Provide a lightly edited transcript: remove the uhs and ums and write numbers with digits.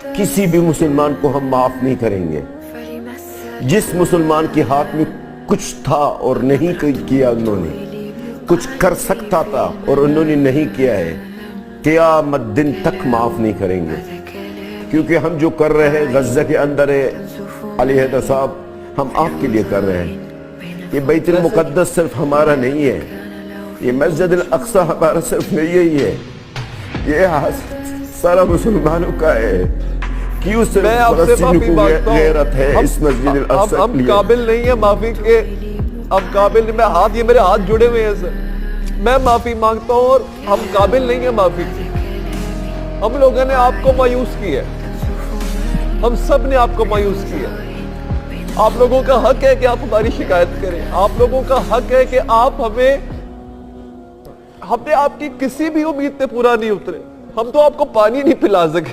किसी भी मुसलमान को हम माफ नहीं करेंगे। जिस मुसलमान के हाथ में कुछ था और नहीं किया उन्होंने, कुछ कर सकता था और उन्होंने नहीं किया है, क़यामत दिन तक माफ नहीं करेंगे। क्योंकि हम जो कर रहे हैं गज़ा के अंदर है, अली हैदर साहब, हम आपके लिए कर रहे हैं। ये बैतुल मुक़द्दस सिर्फ हमारा नहीं है, ये मस्जिद अल अक़सा हमारा सिर्फ नहीं है, ये सारा मुसलमानों का है। क्यों सिर्फ फ़लस्तीनियों को गैरत है इस मस्जिद अल अक़सा के लिए? हम काबिल नहीं है माफी के, अब काबिल नहीं। मैं हाथ, ये मेरे हाथ जुड़े हुए हैं सर, मैं माफी मांगता हूँ और हम काबिल नहीं है माफी की। हम लोगों ने आपको मायूस किया, हम सब ने आपको मायूस किया। आप लोगों का हक है कि आप हमारी शिकायत करें, आप लोगों का हक है कि आप हमने आपकी किसी भी उम्मीद पे पूरा नहीं उतरे। हम तो आपको पानी नहीं पिला सके।